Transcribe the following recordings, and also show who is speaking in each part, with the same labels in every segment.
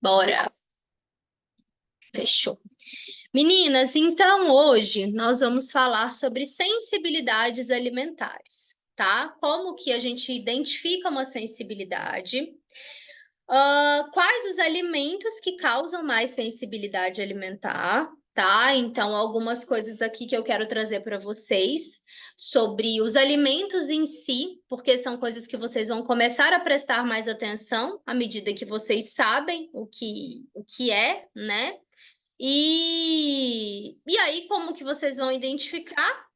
Speaker 1: Bora, fechou. Meninas, então hoje nós vamos falar sobre sensibilidades alimentares, tá? Como que a gente identifica uma sensibilidade? Quais os alimentos que causam mais sensibilidade alimentar, tá? Então, algumas coisas aqui que eu quero trazer para vocês sobre os alimentos em si, porque são coisas que vocês vão começar a prestar mais atenção à medida que vocês sabem o que é, né? E aí, como que vocês vão identificar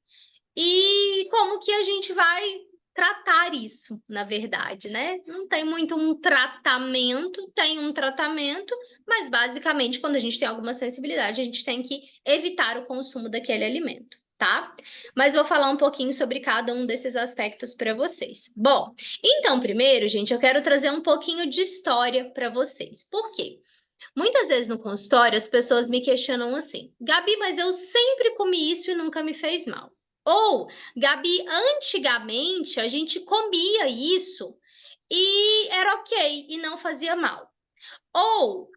Speaker 1: e como que a gente vai tratar isso, na verdade, né? Não tem muito um tratamento, tem um tratamento, mas basicamente, quando a gente tem alguma sensibilidade, a gente tem que evitar o consumo daquele alimento, tá? Mas vou falar um pouquinho sobre cada um desses aspectos para vocês. Bom, então, primeiro, gente, eu quero trazer um pouquinho de história para vocês. Por quê? Muitas vezes no consultório as pessoas me questionam assim: Gabi, mas eu sempre comi isso e nunca me fez mal. Ou, Gabi, antigamente a gente comia isso e era ok e não fazia mal. Ou,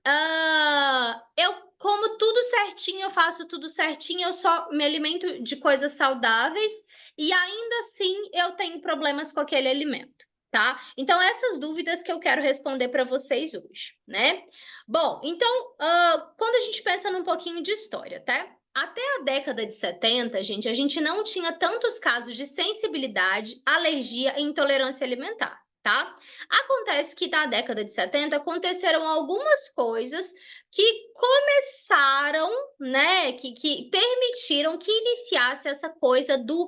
Speaker 1: eu como tudo certinho, eu faço tudo certinho, eu só me alimento de coisas saudáveis e ainda assim eu tenho problemas com aquele alimento, tá? Então, essas dúvidas que eu quero responder para vocês hoje, né? Bom, então, quando a gente pensa num pouquinho de história, tá? Até a década de 70, gente, a gente não tinha tantos casos de sensibilidade, alergia e intolerância alimentar, tá? Acontece que na década de 70 aconteceram algumas coisas que começaram, né, que permitiram que iniciasse essa coisa do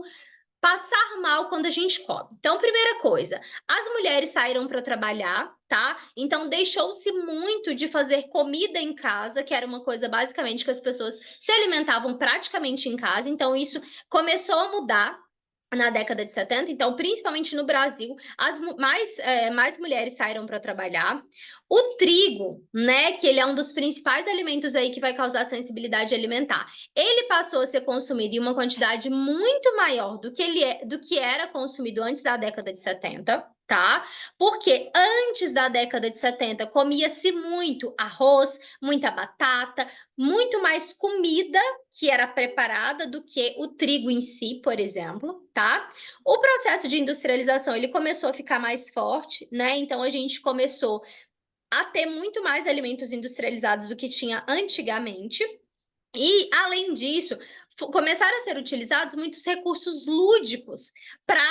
Speaker 1: passar mal quando a gente come. Então, primeira coisa, as mulheres saíram para trabalhar, tá? Então, deixou-se muito de fazer comida em casa, que era uma coisa basicamente que as pessoas se alimentavam praticamente em casa. Então, isso começou a mudar na década de 70, então, principalmente no Brasil, mais mulheres saíram para trabalhar. O trigo, né, que ele é um dos principais alimentos aí que vai causar sensibilidade alimentar, ele passou a ser consumido em uma quantidade muito maior do que era consumido antes da década de 70, tá? Porque antes da década de 70 comia-se muito arroz, muita batata, muito mais comida que era preparada do que o trigo em si, por exemplo, tá? O processo de industrialização, ele começou a ficar mais forte, né? Então a gente começou a ter muito mais alimentos industrializados do que tinha antigamente. E, além disso, começaram a ser utilizados muitos recursos lúdicos para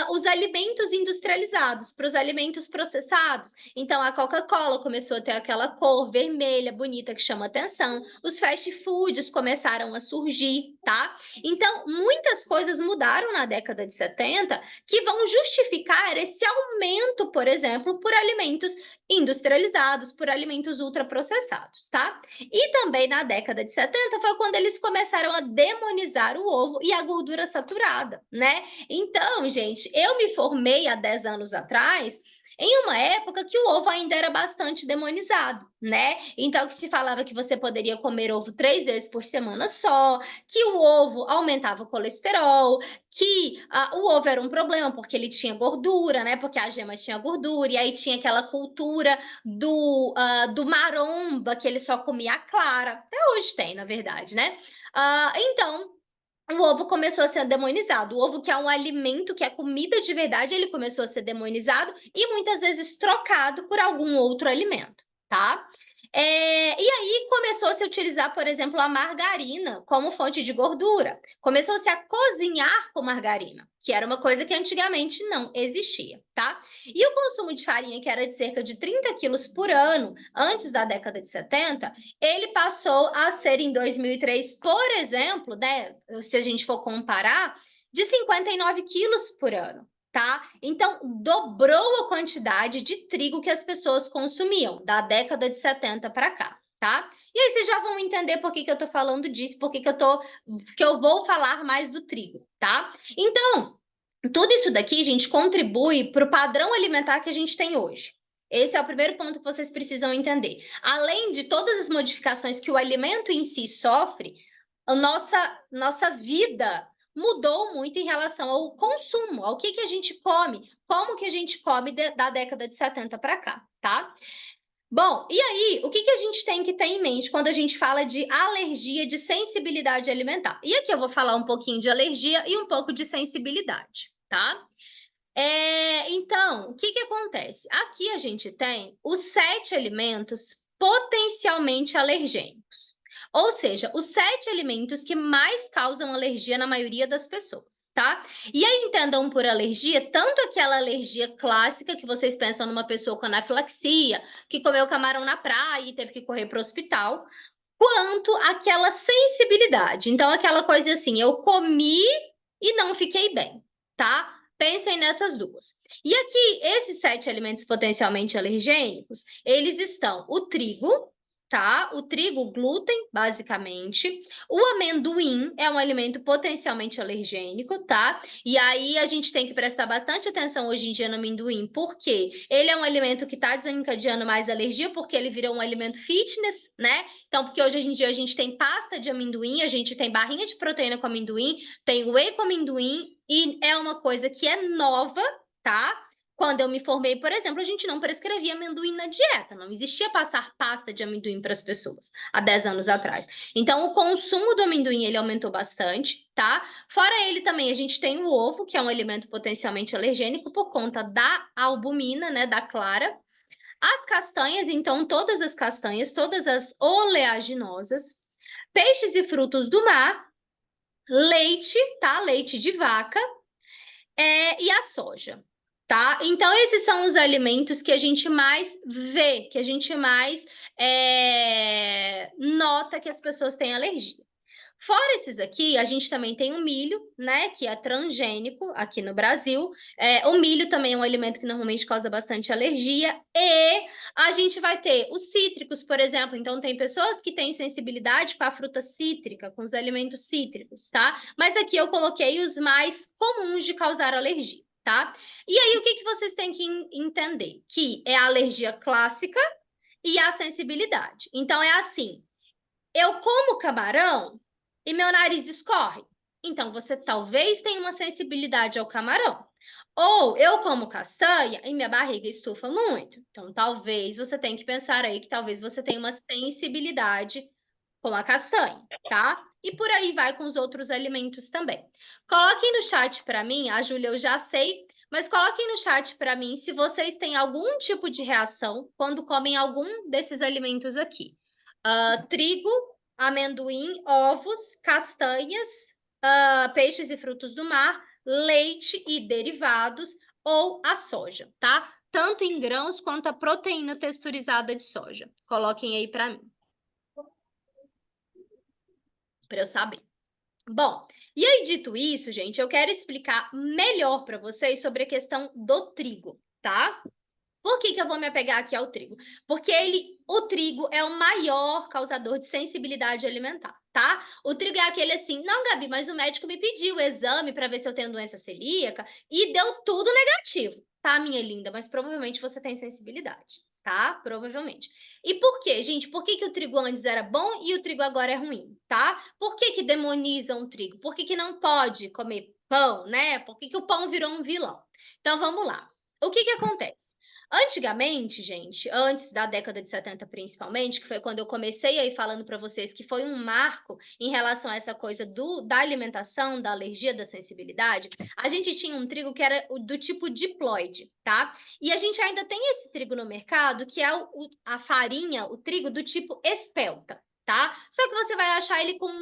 Speaker 1: os alimentos industrializados, para os alimentos processados. Então, a Coca-Cola começou a ter aquela cor vermelha, bonita, que chama atenção. Os fast foods começaram a surgir, tá? Então, muitas coisas mudaram na década de 70 que vão justificar esse aumento, por exemplo, por alimentos industrializados, por alimentos ultraprocessados, tá? E também na década de 70 foi quando eles começaram a demonizar o ovo e a gordura saturada, né? Então, gente, eu me formei há 10 anos atrás em uma época que o ovo ainda era bastante demonizado, né? Então, que se falava que você poderia comer ovo 3 vezes por semana só, que o ovo aumentava o colesterol, que o ovo era um problema porque ele tinha gordura, né? Porque a gema tinha gordura, e aí tinha aquela cultura do maromba, que ele só comia a clara. Até hoje tem, na verdade, né? Então, o ovo começou a ser demonizado. O ovo, que é um alimento, que é comida de verdade, ele começou a ser demonizado e muitas vezes trocado por algum outro alimento, tá? E aí começou a se utilizar, por exemplo, a margarina como fonte de gordura. Começou-se a cozinhar com margarina, que era uma coisa que antigamente não existia, tá? E o consumo de farinha, que era de cerca de 30 quilos por ano, antes da década de 70, ele passou a ser, em 2003, por exemplo, né, se a gente for comparar, de 59 quilos por ano, tá? Então, dobrou a quantidade de trigo que as pessoas consumiam da década de 70 para cá, tá? E aí vocês já vão entender por que que eu tô falando disso, por que que eu vou falar mais do trigo, tá? Então, tudo isso daqui, gente, contribui para o padrão alimentar que a gente tem hoje. Esse é o primeiro ponto que vocês precisam entender. Além de todas as modificações que o alimento em si sofre, a nossa vida mudou muito em relação ao consumo, ao que a gente come, como que a gente come da década de 70 para cá, tá? Bom, e aí, o que que a gente tem que ter em mente quando a gente fala de alergia de sensibilidade alimentar? E aqui eu vou falar um pouquinho de alergia e um pouco de sensibilidade, tá? Então, o que que acontece? Aqui a gente tem os 7 alimentos potencialmente alergênicos, ou seja, os 7 alimentos que mais causam alergia na maioria das pessoas, tá? E aí entendam por alergia, tanto aquela alergia clássica que vocês pensam numa pessoa com anafilaxia, que comeu camarão na praia e teve que correr para o hospital, quanto aquela sensibilidade. Então, aquela coisa assim, eu comi e não fiquei bem, tá? Pensem nessas duas. E aqui, esses 7 alimentos potencialmente alergênicos, eles estão o trigo, tá? O trigo, o glúten, basicamente. O amendoim é um alimento potencialmente alergênico, tá? E aí a gente tem que prestar bastante atenção hoje em dia no amendoim, porque ele é um alimento que está desencadeando mais alergia, porque ele virou um alimento fitness, né? Então, porque hoje em dia a gente tem pasta de amendoim, a gente tem barrinha de proteína com amendoim, tem whey com amendoim, e é uma coisa que é nova, tá? Quando eu me formei, por exemplo, a gente não prescrevia amendoim na dieta, não existia passar pasta de amendoim para as pessoas há 10 anos atrás. Então, o consumo do amendoim ele aumentou bastante, tá? Fora ele também, a gente tem o ovo, que é um alimento potencialmente alergênico por conta da albumina, né, da clara. As castanhas, então, todas as castanhas, todas as oleaginosas, peixes e frutos do mar, leite, tá? Leite de vaca, e a soja, tá? Então, esses são os alimentos que a gente mais vê, que a gente mais nota que as pessoas têm alergia. Fora esses aqui, a gente também tem o milho, né, que é transgênico aqui no Brasil. O milho também é um alimento que normalmente causa bastante alergia. E a gente vai ter os cítricos, por exemplo. Então, tem pessoas que têm sensibilidade com a fruta cítrica, com os alimentos cítricos, tá? Mas aqui eu coloquei os mais comuns de causar alergia, tá? E aí, o que que vocês têm que entender? Que é a alergia clássica e a sensibilidade. Então, é assim. Eu como camarão e meu nariz escorre. Então, você talvez tenha uma sensibilidade ao camarão. Ou eu como castanha e minha barriga estufa muito. Então, talvez você tenha que pensar aí que talvez você tenha uma sensibilidade com a castanha, tá? E por aí vai com os outros alimentos também. Coloquem no chat para mim, a Júlia eu já sei, mas coloquem no chat para mim se vocês têm algum tipo de reação quando comem algum desses alimentos aqui. Trigo, amendoim, ovos, castanhas, peixes e frutos do mar, leite e derivados ou a soja, tá? Tanto em grãos quanto a proteína texturizada de soja. Coloquem aí para mim, para eu saber. Bom, e aí dito isso, gente, eu quero explicar melhor para vocês sobre a questão do trigo, tá? Por que que eu vou me apegar aqui ao trigo? Porque o trigo é o maior causador de sensibilidade alimentar, tá? O trigo é aquele assim, não, Gabi, mas o médico me pediu o exame para ver se eu tenho doença celíaca e deu tudo negativo, tá, minha linda? Mas provavelmente você tem sensibilidade, tá? Provavelmente. E por quê, gente? Por que que o trigo antes era bom e o trigo agora é ruim, tá? Por que que demonizam o trigo? Por que que não pode comer pão, né? Por que que o pão virou um vilão? Então vamos lá. O que que acontece? Antigamente, gente, antes da década de 70 principalmente, que foi quando eu comecei aí falando para vocês que foi um marco em relação a essa coisa da alimentação, da alergia, da sensibilidade, a gente tinha um trigo que era do tipo diploide, tá? E a gente ainda tem esse trigo no mercado, que é a farinha, o trigo do tipo espelta, tá? Só que você vai achar ele com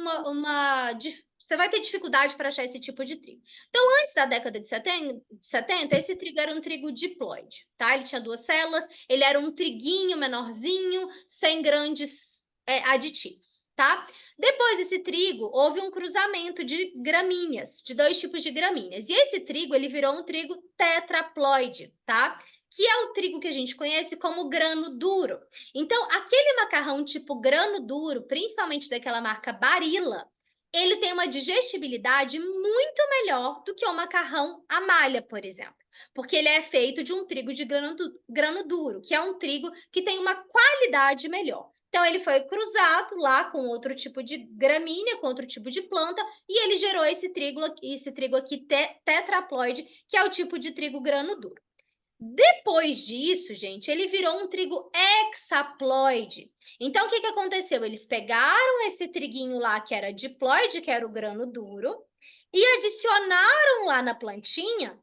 Speaker 1: você vai ter dificuldade para achar esse tipo de trigo. Então, antes da década de 70, esse trigo era um trigo diploide, tá? Ele tinha 2 células, ele era um triguinho menorzinho, sem grandes aditivos, tá? Depois desse trigo, houve um cruzamento de gramíneas, de 2 tipos de gramíneas. E esse trigo, ele virou um trigo tetraploide, tá? Que é o trigo que a gente conhece como grano duro. Então, aquele macarrão tipo grano duro, principalmente daquela marca Barilla, ele tem uma digestibilidade muito melhor do que o macarrão à malha, por exemplo. Porque ele é feito de um trigo de grano duro, que é um trigo que tem uma qualidade melhor. Então, ele foi cruzado lá com outro tipo de gramínea, com outro tipo de planta, e ele gerou esse trigo aqui tetraploide, que é o tipo de trigo grano duro. Depois disso, gente, ele virou um trigo hexaploide. Então, o que que aconteceu? Eles pegaram esse triguinho lá, que era diploide, que era o grano duro, e adicionaram lá na plantinha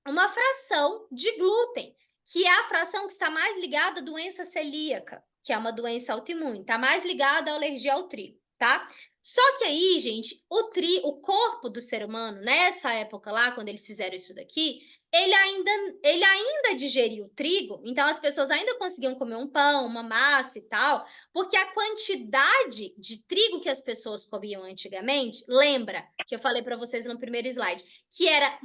Speaker 1: uma fração de glúten, que é a fração que está mais ligada à doença celíaca, que é uma doença autoimune, está mais ligada à alergia ao trigo, tá? Só que aí, gente, o corpo do ser humano, nessa época lá, quando eles fizeram isso daqui, ele ainda, ele ainda digeriu o trigo, então as pessoas ainda conseguiam comer um pão, uma massa e tal, porque a quantidade de trigo que as pessoas comiam antigamente, lembra que eu falei para vocês no primeiro slide, que era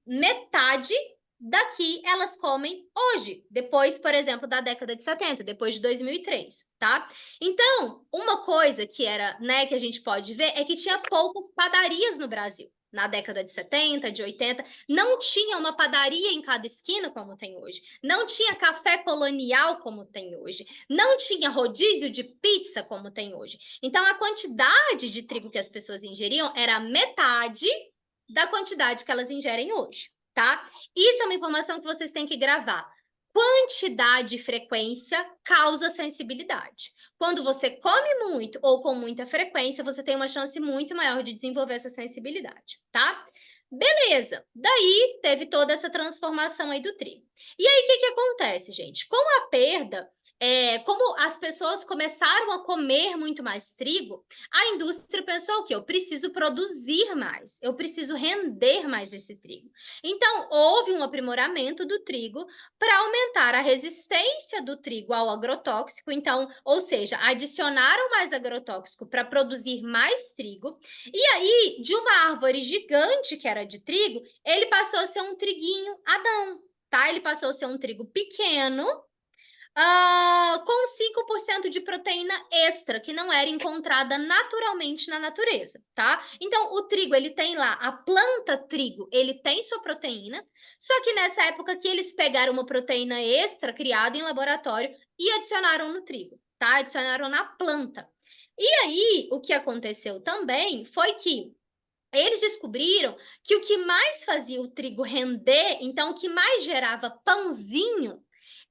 Speaker 1: metade daqui elas comem hoje, depois, por exemplo, da década de 70, depois de 2003, tá? Então, uma coisa que era, né, que a gente pode ver é que tinha poucas padarias no Brasil. Na década de 70, de 80, não tinha uma padaria em cada esquina como tem hoje. Não tinha café colonial como tem hoje. Não tinha rodízio de pizza como tem hoje. Então, a quantidade de trigo que as pessoas ingeriam era metade da quantidade que elas ingerem hoje, tá? Isso é uma informação que vocês têm que gravar. Quantidade e frequência causa sensibilidade. Quando você come muito ou com muita frequência, você tem uma chance muito maior de desenvolver essa sensibilidade, tá? Beleza. Daí teve toda essa transformação aí do trigo. E aí, o que que acontece, gente? Com a perda, como as pessoas começaram a comer muito mais trigo, a indústria pensou o quê? Eu preciso produzir mais, eu preciso render mais esse trigo. Então, houve um aprimoramento do trigo para aumentar a resistência do trigo ao agrotóxico. Então, ou seja, adicionaram mais agrotóxico para produzir mais trigo. E aí, de uma árvore gigante que era de trigo, ele passou a ser um triguinho Adão, tá? Ele passou a ser um trigo pequeno, com 5% de proteína extra, que não era encontrada naturalmente na natureza, tá? Então, o trigo, ele tem lá, a planta trigo, ele tem sua proteína, só que nessa época que eles pegaram uma proteína extra criada em laboratório e adicionaram no trigo, tá? Adicionaram na planta. E aí, o que aconteceu também foi que eles descobriram que o que mais fazia o trigo render, então o que mais gerava pãozinho,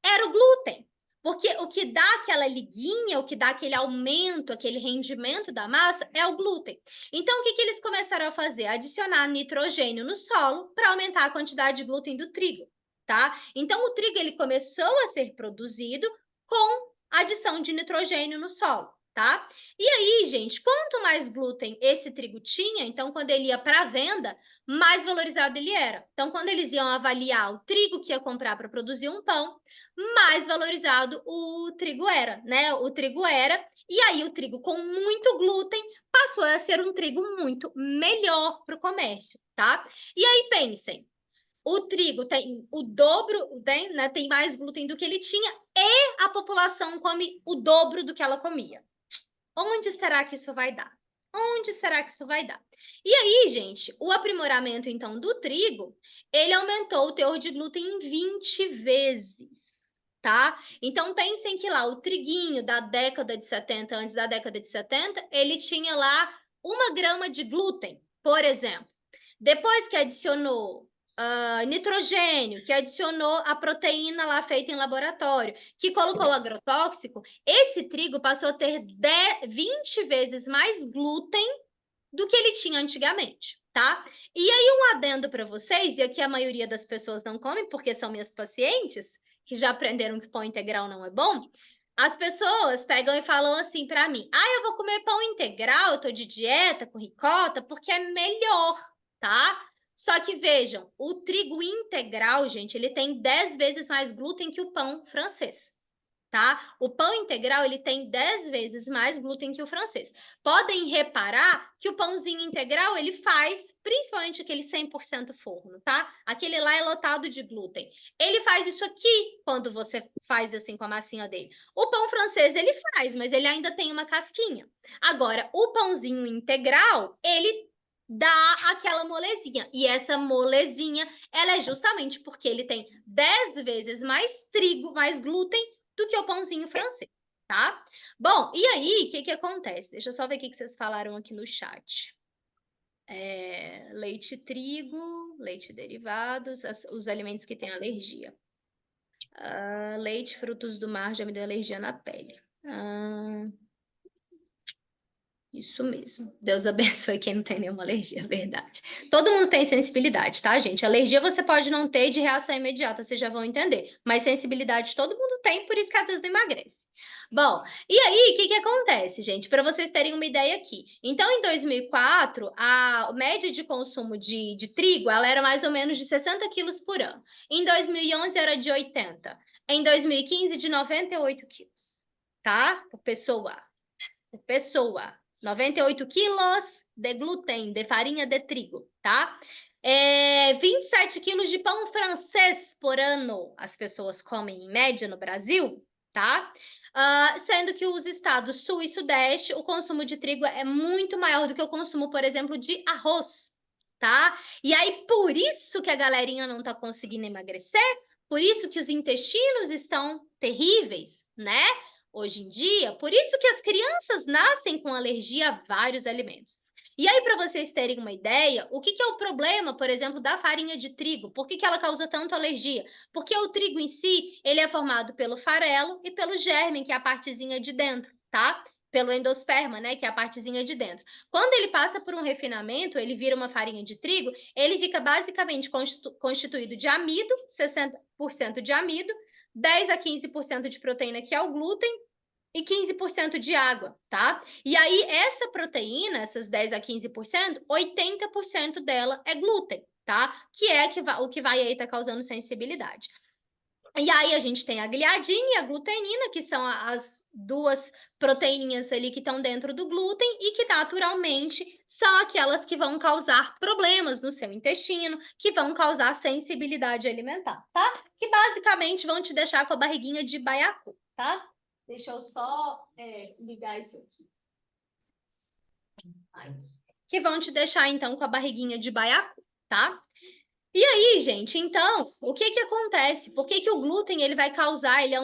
Speaker 1: era o glúten. Porque o que dá aquela liguinha, o que dá aquele aumento, aquele rendimento da massa é o glúten. Então, o que que eles começaram a fazer? Adicionar nitrogênio no solo para aumentar a quantidade de glúten do trigo, tá? Então, o trigo ele começou a ser produzido com adição de nitrogênio no solo, tá? E aí, gente, quanto mais glúten esse trigo tinha, então quando ele ia para a venda, mais valorizado ele era. Então, quando eles iam avaliar o trigo que ia comprar para produzir um pão, mais valorizado o trigo era, né? O trigo era, e aí o trigo com muito glúten passou a ser um trigo muito melhor para o comércio, tá? E aí pensem, o trigo tem o dobro, tem mais glúten do que ele tinha, e a população come o dobro do que ela comia. Onde será que isso vai dar? Onde será que isso vai dar? E aí, gente, o aprimoramento então do trigo, ele aumentou o teor de glúten em 20 vezes, tá? Então pensem que lá o triguinho da década de 70, antes da década de 70, ele tinha lá 1 grama de glúten, por exemplo. Depois que adicionou nitrogênio, que adicionou a proteína lá feita em laboratório, que colocou o agrotóxico, esse trigo passou a ter 20 vezes mais glúten do que ele tinha antigamente, tá? E aí um adendo para vocês, e aqui a maioria das pessoas não come porque são minhas pacientes, que já aprenderam que pão integral não é bom. As pessoas pegam e falam assim para mim: "Ah, eu vou comer pão integral, eu tô de dieta com ricota porque é melhor", tá? Só que vejam, o trigo integral, gente, ele tem 10 vezes mais glúten que o pão francês, tá? O pão integral, ele tem 10 vezes mais glúten que o francês. Podem reparar que o pãozinho integral, ele faz, principalmente aquele 100% forno, tá? Aquele lá é lotado de glúten. Ele faz isso aqui, quando você faz assim com a massinha dele. O pão francês, ele faz, mas ele ainda tem uma casquinha. Agora, o pãozinho integral, ele dá aquela molezinha. E essa molezinha, ela é justamente porque ele tem 10 vezes mais trigo, mais glúten do que o pãozinho francês, tá? Bom, e aí, o que que acontece? Deixa eu só ver o que que vocês falaram aqui no chat. Leite, trigo, leite derivados, os alimentos que têm alergia. Leite, frutos do mar já me deu alergia na pele. Isso mesmo. Deus abençoe quem não tem nenhuma alergia, é verdade. Todo mundo tem sensibilidade, tá, gente? Alergia você pode não ter de reação imediata, vocês já vão entender. Mas sensibilidade todo mundo tem, por isso que às vezes não emagrece. Bom, e aí, o que que acontece, gente? Para vocês terem uma ideia aqui. Então, em 2004, a média de consumo de trigo, ela era mais ou menos de 60 quilos por ano. Em 2011, era de 80. Em 2015, de 98 quilos, tá? Por pessoa. Por pessoa. 98 quilos de glúten, de farinha de trigo, tá? 27 quilos de pão francês por ano as pessoas comem em média no Brasil, tá? Sendo que os estados sul e sudeste, o consumo de trigo é muito maior do que o consumo, por exemplo, de arroz, tá? E aí, por isso que a galerinha não tá conseguindo emagrecer, por isso que os intestinos estão terríveis, né? Hoje em dia, por isso que as crianças nascem com alergia a vários alimentos. E aí, para vocês terem uma ideia, o que é o problema, por exemplo, da farinha de trigo? Por que ela causa tanto alergia? Porque o trigo em si, ele é formado pelo farelo e pelo germe, que é a partezinha de dentro, tá? Pelo endosperma, né, que é a partezinha de dentro. Quando ele passa por um refinamento, ele vira uma farinha de trigo, ele fica basicamente constituído de amido, 60% de amido, 10 a 15% de proteína, que é o glúten, e 15% de água, tá? E aí, essa proteína, essas 10 a 15%, 80% dela é glúten, tá? Que é o que vai aí estar causando sensibilidade. E aí, a gente tem a gliadina e a glutenina, que são as duas proteínas ali que estão dentro do glúten e que, naturalmente, são aquelas que vão causar problemas no seu intestino, que vão causar sensibilidade alimentar, tá? Que basicamente vão te deixar com a barriguinha de baiacu, tá? Deixa eu só ligar isso aqui. Que vão te deixar, então, com a barriguinha de baiacu, tá? E aí, gente, então, o que que acontece? Por que que o glúten, ele vai causar, ele é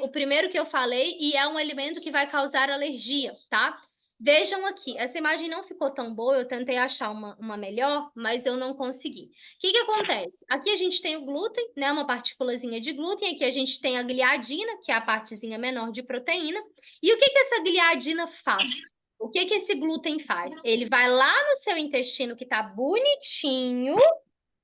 Speaker 1: o primeiro que eu falei e é um alimento que vai causar alergia, tá? Vejam aqui, essa imagem não ficou tão boa, eu tentei achar uma melhor, mas eu não consegui. O que que acontece? Aqui a gente tem o glúten, né, uma partículazinha de glúten, aqui a gente tem a gliadina, que é a partezinha menor de proteína. E o que que essa gliadina faz? O que que esse glúten faz? Ele vai lá no seu intestino que tá bonitinho,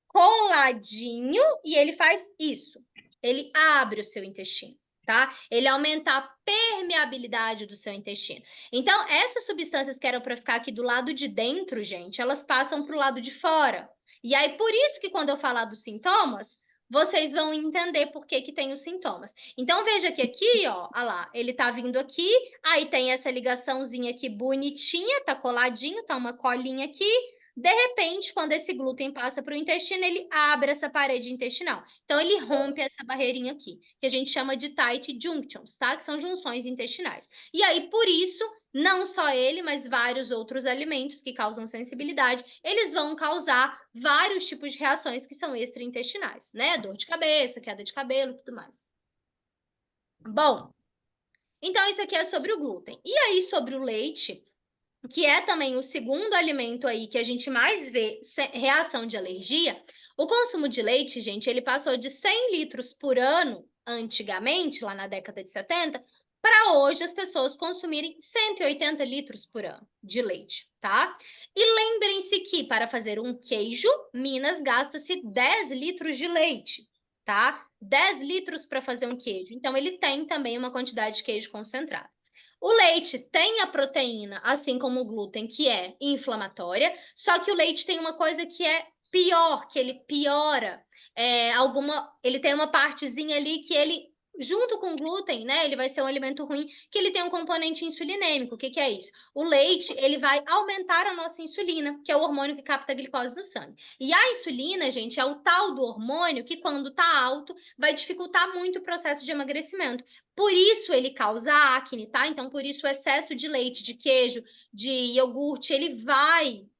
Speaker 1: coladinho, e ele faz isso. Ele abre o seu intestino, tá? Ele aumenta a permeabilidade do seu intestino. Então, essas substâncias que eram para ficar aqui do lado de dentro, gente, elas passam para o lado de fora. E aí, por isso que quando eu falar dos sintomas, vocês vão entender por que que tem os sintomas. Então, veja que aqui, ó, olha lá, ele tá vindo aqui, aí tem essa ligaçãozinha aqui bonitinha, tá coladinho, tá uma colinha aqui. De repente, quando esse glúten passa para o intestino, ele abre essa parede intestinal. Então, ele rompe essa barreirinha aqui, que a gente chama de tight junctions, tá? Que são junções intestinais. E aí, por isso, não só ele, mas vários outros alimentos que causam sensibilidade, eles vão causar vários tipos de reações que são extraintestinais, né? Dor de cabeça, queda de cabelo, tudo mais. Bom, então isso aqui é sobre o glúten. E aí, sobre o leite, que é também o segundo alimento aí que a gente mais vê reação de alergia, o consumo de leite, gente, ele passou de 100 litros por ano, antigamente, lá na década de 70, para hoje as pessoas consumirem 180 litros por ano de leite, tá? E lembrem-se que para fazer um queijo, Minas gasta-se 10 litros de leite, tá? 10 litros para fazer um queijo. Então, ele tem também uma quantidade de queijo concentrado. O leite tem a proteína, assim como o glúten, que é inflamatória, só que o leite tem uma coisa que é pior, que ele piora. Ele tem uma partezinha ali que ele, junto com o glúten, né? Ele vai ser um alimento ruim, que ele tem um componente insulinêmico. O que que é isso? O leite, ele vai aumentar a nossa insulina, que é o hormônio que capta a glicose no sangue. E a insulina, gente, é o tal do hormônio que, quando tá alto, vai dificultar muito o processo de emagrecimento. Por isso ele causa acne, tá? Então, por isso o excesso de leite, de queijo, de iogurte, ele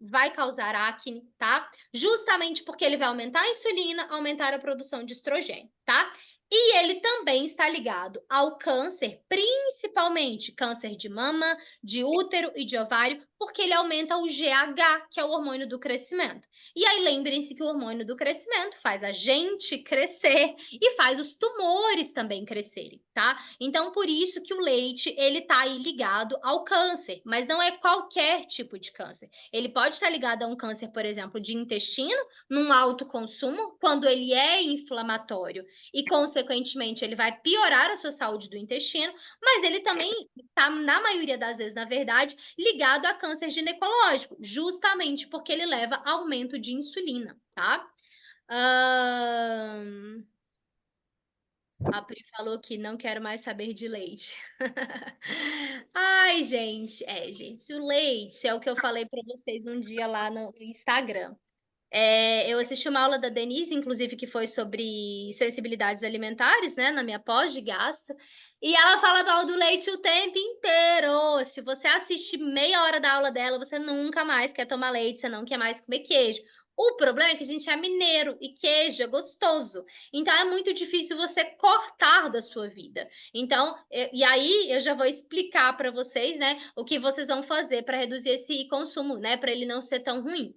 Speaker 1: vai causar acne, tá? Justamente porque ele vai aumentar a insulina, aumentar a produção de estrogênio, tá? E ele também está ligado ao câncer, principalmente câncer de mama, de útero e de ovário, porque ele aumenta o GH, que é o hormônio do crescimento. E aí lembrem-se que o hormônio do crescimento faz a gente crescer e faz os tumores também crescerem, tá? Então por isso que o leite, ele tá aí ligado ao câncer, mas não é qualquer tipo de câncer. Ele pode estar ligado a um câncer, por exemplo, de intestino, num alto consumo, quando ele é inflamatório e, consequentemente, ele vai piorar a sua saúde do intestino, mas ele também está, na maioria das vezes, na verdade, ligado a câncer ginecológico, justamente porque ele leva a aumento de insulina, tá? A Pri falou que não quero mais saber de leite. Ai, gente, gente, o leite é o que eu falei para vocês um dia lá no Instagram. Eu assisti uma aula da Denise, inclusive, que foi sobre sensibilidades alimentares, né, na minha pós de gastro, e ela fala mal do leite o tempo inteiro. Se você assiste meia hora da aula dela, você nunca mais quer tomar leite, você não quer mais comer queijo. O problema é que a gente é mineiro e queijo é gostoso. Então é muito difícil você cortar da sua vida. Então, e aí eu já vou explicar para vocês, né, o que vocês vão fazer para reduzir esse consumo, né, para ele não ser tão ruim.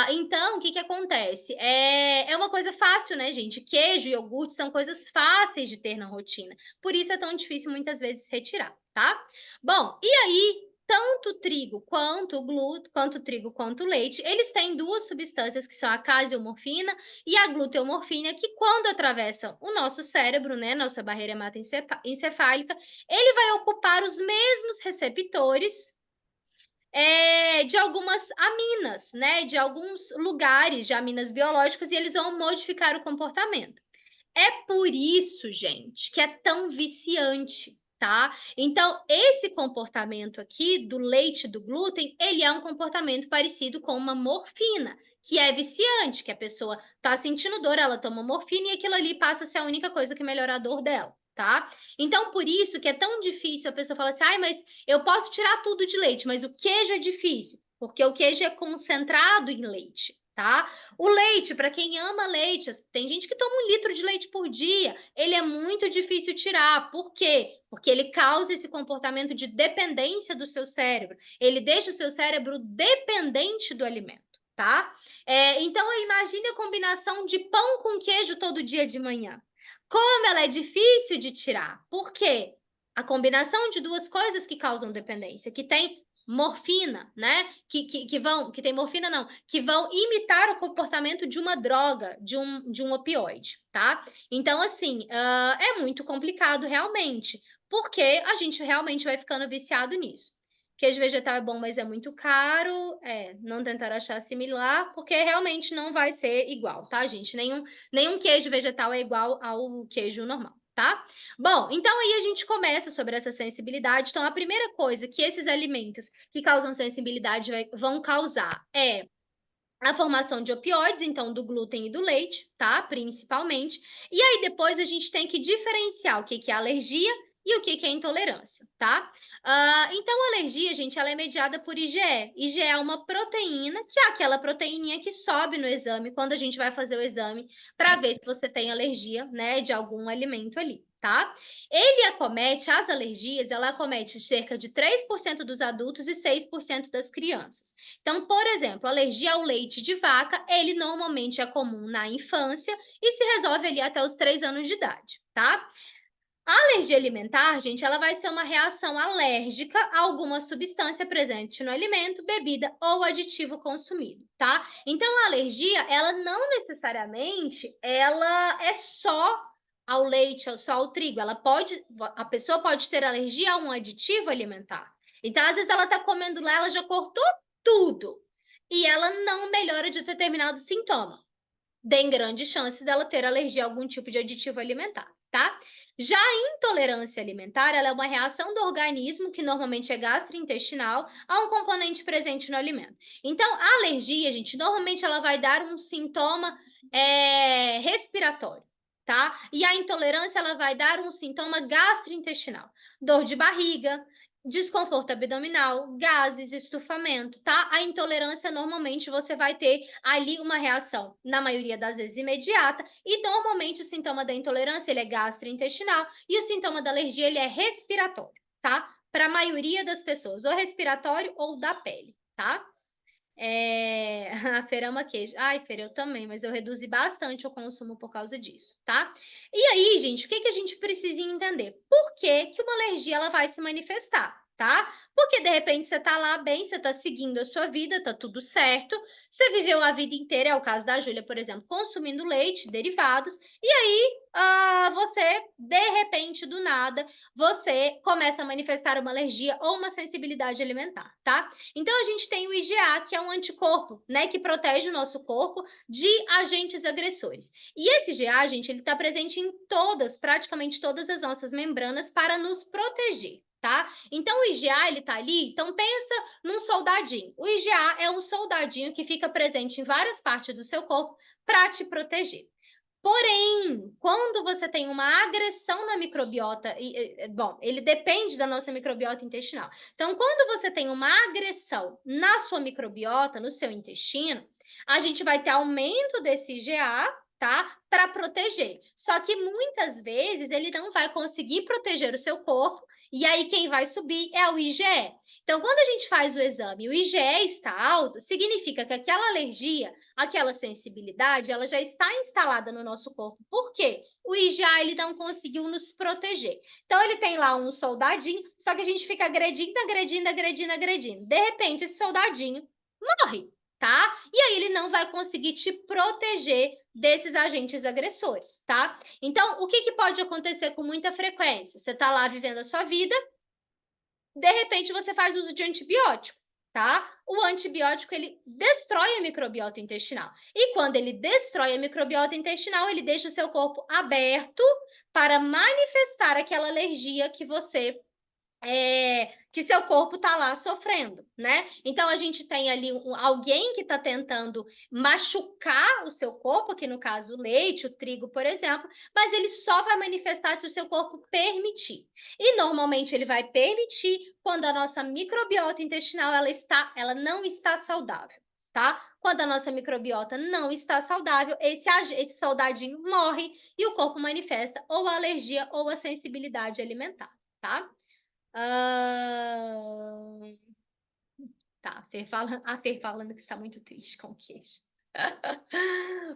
Speaker 1: Então, o que que acontece? É uma coisa fácil, né, gente? Queijo e iogurte são coisas fáceis de ter na rotina. Por isso é tão difícil muitas vezes retirar, tá? Bom, e aí, tanto o trigo quanto o glúten, quanto o trigo quanto o leite, eles têm duas substâncias que são a caseomorfina e a gluteomorfina, que quando atravessam o nosso cérebro, né, nossa barreira hematoencefálica, ele vai ocupar os mesmos receptores de algumas aminas, né? De alguns lugares de aminas biológicas, e eles vão modificar o comportamento. É por isso, gente, que é tão viciante, tá? Então, esse comportamento aqui do leite do glúten, ele é um comportamento parecido com uma morfina, que é viciante, que a pessoa tá sentindo dor, ela toma morfina e aquilo ali passa a ser a única coisa que melhora a dor dela, tá? Então, por isso que é tão difícil a pessoa falar assim, ai, mas eu posso tirar tudo de leite, mas o queijo é difícil, porque o queijo é concentrado em leite, tá? O leite, para quem ama leite, tem gente que toma 1 litro de leite por dia, ele é muito difícil tirar. Por quê? Porque ele causa esse comportamento de dependência do seu cérebro. Ele deixa o seu cérebro dependente do alimento, tá? Então, imagine a combinação de pão com queijo todo dia de manhã. Como ela é difícil de tirar. Por quê? A combinação de duas coisas que causam dependência, que tem morfina, né? Que tem morfina, não, que vão imitar o comportamento de uma droga, de um opioide, tá? Então, assim, é muito complicado realmente, porque a gente realmente vai ficando viciado nisso. Queijo vegetal é bom, mas é muito caro. Não tentar achar similar, porque realmente não vai ser igual, tá, gente? Nenhum queijo vegetal é igual ao queijo normal, tá? Bom, então aí a gente começa sobre essa sensibilidade. Então, a primeira coisa que esses alimentos que causam sensibilidade vão causar é a formação de opioides, então do glúten e do leite, tá? Principalmente. E aí depois a gente tem que diferenciar o que que é alergia e o que que é intolerância, tá? Então a alergia, gente, ela é mediada por IgE. IgE é uma proteína, que é aquela proteininha que sobe no exame quando a gente vai fazer o exame para ver se você tem alergia, né, de algum alimento ali, tá? As alergias, ela acomete cerca de 3% dos adultos e 6% das crianças. Então, por exemplo, alergia ao leite de vaca, ele normalmente é comum na infância e se resolve ali até os 3 anos de idade, tá? A alergia alimentar, gente, ela vai ser uma reação alérgica a alguma substância presente no alimento, bebida ou aditivo consumido, tá? Então, a alergia, ela não necessariamente, ela é só ao leite ou só ao trigo. A pessoa pode ter alergia a um aditivo alimentar. Então, às vezes ela tá comendo lá, ela já cortou tudo e ela não melhora de determinado sintoma. Tem grande chance dela ter alergia a algum tipo de aditivo alimentar, tá? Já a intolerância alimentar, ela é uma reação do organismo, que normalmente é gastrointestinal, a um componente presente no alimento. Então, a alergia, gente, normalmente ela vai dar um sintoma respiratório, tá? E a intolerância, ela vai dar um sintoma gastrointestinal. Dor de barriga, desconforto abdominal, gases, estufamento, tá? A intolerância, normalmente, você vai ter ali uma reação, na maioria das vezes, imediata, e normalmente o sintoma da intolerância, ele é gastrointestinal, e o sintoma da alergia, ele é respiratório, tá? Para a maioria das pessoas, ou respiratório ou da pele, tá? A Fer ama queijo. Ai, Fer, eu também, mas eu reduzi bastante o consumo por causa disso, tá? E aí, gente, o que que a gente precisa entender? Por que que uma alergia ela vai se manifestar, tá? Porque de repente você tá lá bem, você tá seguindo a sua vida, tá tudo certo, você viveu a vida inteira, é o caso da Júlia, por exemplo, consumindo leite, derivados, e aí, você, de repente, do nada, você começa a manifestar uma alergia ou uma sensibilidade alimentar, tá? Então, a gente tem o IgA, que é um anticorpo, né, que protege o nosso corpo de agentes agressores. E esse IgA, gente, ele está presente em todas, praticamente todas as nossas membranas para nos proteger, tá? Então, o IgA, ele tá ali, então pensa num soldadinho. O IgA é um soldadinho que fica presente em várias partes do seu corpo para te proteger. Porém, quando você tem uma agressão na microbiota, bom, ele depende da nossa microbiota intestinal. Então, quando você tem uma agressão na sua microbiota, no seu intestino, a gente vai ter aumento desse IgA, tá? Para proteger. Só que muitas vezes ele não vai conseguir proteger o seu corpo, e aí quem vai subir é o IgE. Então, quando a gente faz o exame e o IgE está alto, significa que aquela alergia, aquela sensibilidade, ela já está instalada no nosso corpo. Por quê? O IgA, ele não conseguiu nos proteger. Então, ele tem lá um soldadinho, só que a gente fica agredindo, agredindo, agredindo, agredindo. De repente, esse soldadinho morre, tá? E aí ele não vai conseguir te proteger desses agentes agressores, tá? Então, o que que pode acontecer com muita frequência? Você tá lá vivendo a sua vida, de repente você faz uso de antibiótico, tá? O antibiótico, ele destrói a microbiota intestinal. E quando ele destrói a microbiota intestinal, ele deixa o seu corpo aberto para manifestar aquela alergia que você que seu corpo está lá sofrendo, né? Então a gente tem ali alguém que está tentando machucar o seu corpo, que no caso o leite, o trigo, por exemplo, mas ele só vai manifestar se o seu corpo permitir. E normalmente ele vai permitir quando a nossa microbiota intestinal ela não está saudável, tá? Quando a nossa microbiota não está saudável, esse soldadinho morre e o corpo manifesta ou a alergia ou a sensibilidade alimentar, tá? Hã, tá, a Fer falando que está muito triste com o queijo.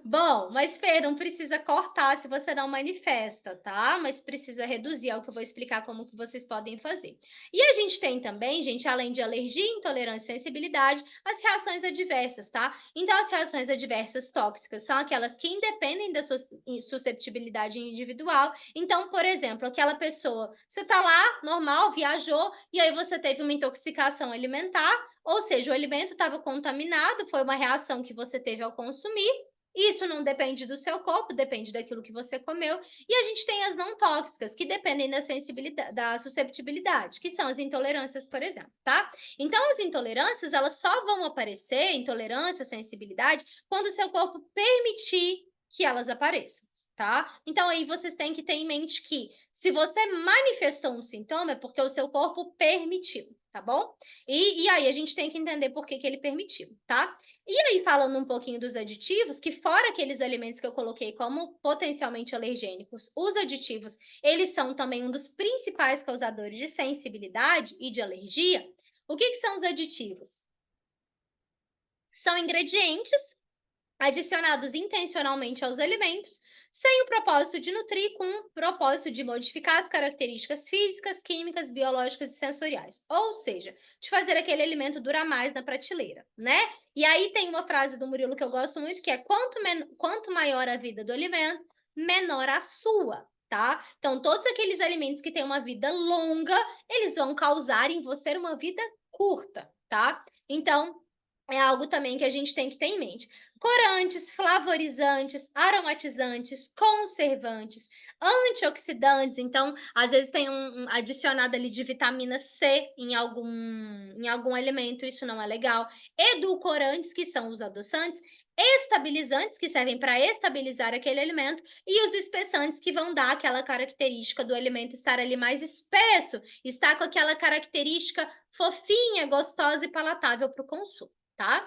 Speaker 1: Bom, mas Fer, não precisa cortar se você não manifesta, tá? Mas precisa reduzir, é o que eu vou explicar como que vocês podem fazer. E a gente tem também, gente, além de alergia, intolerância e sensibilidade, as reações adversas, tá? Então, as reações adversas tóxicas são aquelas que independem da sua susceptibilidade individual. Então, por exemplo, aquela pessoa, você tá lá, normal, viajou, e aí você teve uma intoxicação alimentar, ou seja, o alimento estava contaminado, foi uma reação que você teve ao consumir. Isso não depende do seu corpo, depende daquilo que você comeu. E a gente tem as não tóxicas, que dependem da sensibilidade, da susceptibilidade, que são as intolerâncias, por exemplo, tá? Então, as intolerâncias, elas só vão aparecer, intolerância, sensibilidade, quando o seu corpo permitir que elas apareçam, tá? Então, aí vocês têm que ter em mente que, se você manifestou um sintoma, é porque o seu corpo permitiu, tá bom? E aí a gente tem que entender por que que ele permitiu, tá? E aí, falando um pouquinho dos aditivos, que fora aqueles alimentos que eu coloquei como potencialmente alergênicos, os aditivos, eles são também um dos principais causadores de sensibilidade e de alergia. O que que são os aditivos? São ingredientes adicionados intencionalmente aos alimentos, sem o propósito de nutrir, com o propósito de modificar as características físicas, químicas, biológicas e sensoriais. Ou seja, de fazer aquele alimento durar mais na prateleira, né? E aí tem uma frase do Murilo que eu gosto muito, que é quanto maior a vida do alimento, menor a sua, tá? Então, todos aqueles alimentos que têm uma vida longa, eles vão causar em você uma vida curta, tá? Então, é algo também que a gente tem que ter em mente. Corantes, flavorizantes, aromatizantes, conservantes, antioxidantes, então, às vezes tem um adicionado ali de vitamina C em algum alimento, isso não é legal. Edulcorantes, que são os adoçantes, estabilizantes, que servem para estabilizar aquele alimento, e os espessantes, que vão dar aquela característica do alimento estar ali mais espesso, estar com aquela característica fofinha, gostosa e palatável para o consumo, tá?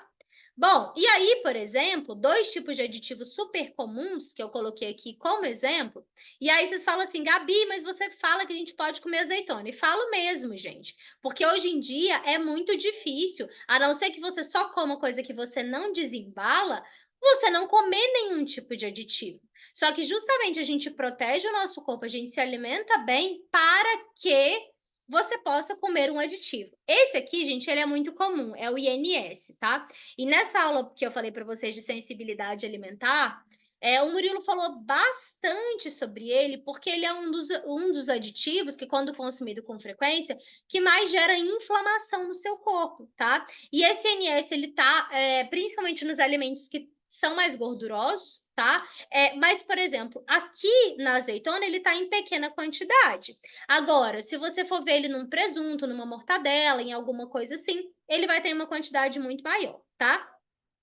Speaker 1: Bom, e aí, por exemplo, 2 tipos de aditivos super comuns, que eu coloquei aqui como exemplo, e aí vocês falam assim: "Gabi, mas você fala que a gente pode comer azeitona", e falo mesmo, gente, porque hoje em dia é muito difícil, a não ser que você só coma coisa que você não desembala, você não comer nenhum tipo de aditivo. Só que justamente a gente protege o nosso corpo, a gente se alimenta bem para que você possa comer um aditivo. Esse aqui, gente, ele é muito comum, é o INS, tá? E nessa aula que eu falei para vocês de sensibilidade alimentar, o Murilo falou bastante sobre ele, porque ele é um dos aditivos que, quando consumido com frequência, que mais gera inflamação no seu corpo, tá? E esse INS, ele tá, principalmente nos alimentos que são mais gordurosos, tá? Mas, por exemplo, aqui na azeitona, ele tá em pequena quantidade. Agora, se você for ver ele num presunto, numa mortadela, em alguma coisa assim, ele vai ter uma quantidade muito maior, tá?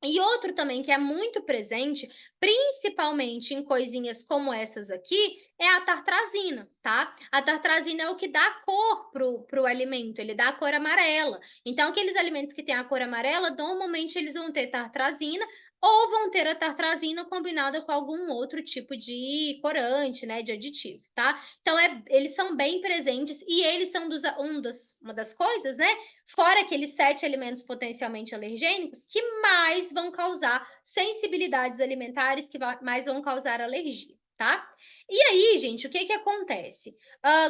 Speaker 1: E outro também que é muito presente, principalmente em coisinhas como essas aqui, é a tartrazina, tá? A tartrazina é o que dá cor pro alimento, ele dá a cor amarela. Então, aqueles alimentos que têm a cor amarela, normalmente eles vão ter tartrazina ou vão ter a tartrazina combinada com algum outro tipo de corante, né, de aditivo, tá? Então, eles são bem presentes e eles são uma das coisas, né, fora aqueles 7 alimentos potencialmente alergênicos, que mais vão causar sensibilidades alimentares, que mais vão causar alergia, tá? E aí, gente, o que que acontece?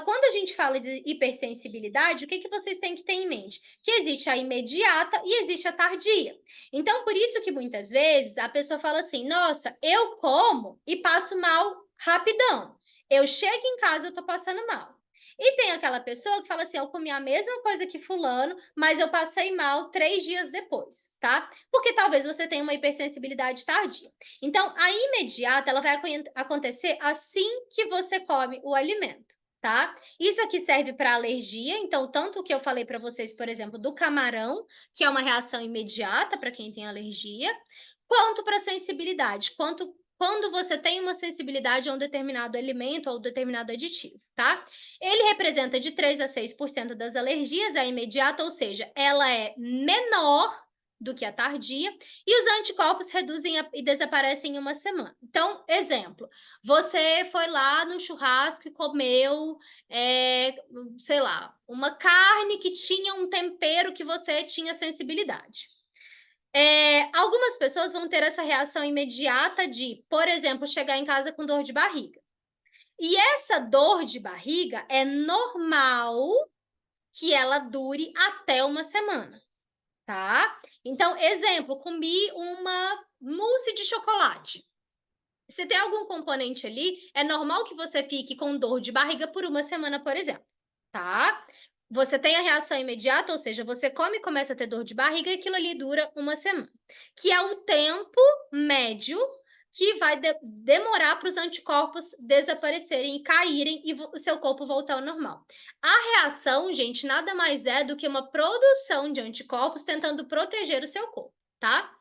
Speaker 1: Quando a gente fala de hipersensibilidade, o que que vocês têm que ter em mente? Que existe a imediata e existe a tardia. Então, por isso que muitas vezes a pessoa fala assim: nossa, eu como e passo mal rapidão. Eu chego em casa, eu tô passando mal. E tem aquela pessoa que fala assim: eu comi a mesma coisa que fulano, mas eu passei mal 3 dias depois, tá? Porque talvez você tenha uma hipersensibilidade tardia. Então, a imediata, ela vai acontecer assim que você come o alimento, tá? Isso aqui serve para alergia, então, tanto que eu falei para vocês, por exemplo, do camarão, que é uma reação imediata para quem tem alergia, quanto para sensibilidade, quando você tem uma sensibilidade a um determinado alimento ou determinado aditivo, tá? Ele representa de 3 a 6% das alergias, a imediata, ou seja, ela é menor do que a tardia, e os anticorpos reduzem e desaparecem em uma semana. Então, exemplo, você foi lá no churrasco e comeu, sei lá, uma carne que tinha um tempero que você tinha sensibilidade. Algumas pessoas vão ter essa reação imediata de, por exemplo, chegar em casa com dor de barriga. E essa dor de barriga é normal que ela dure até uma semana, tá? Então, exemplo, comi uma mousse de chocolate. Se tem algum componente ali, é normal que você fique com dor de barriga por uma semana, por exemplo, tá? Você tem a reação imediata, ou seja, você come e começa a ter dor de barriga e aquilo ali dura uma semana, que é o tempo médio que vai demorar para os anticorpos desaparecerem e caírem e o seu corpo voltar ao normal. A reação, gente, nada mais é do que uma produção de anticorpos tentando proteger o seu corpo, tá?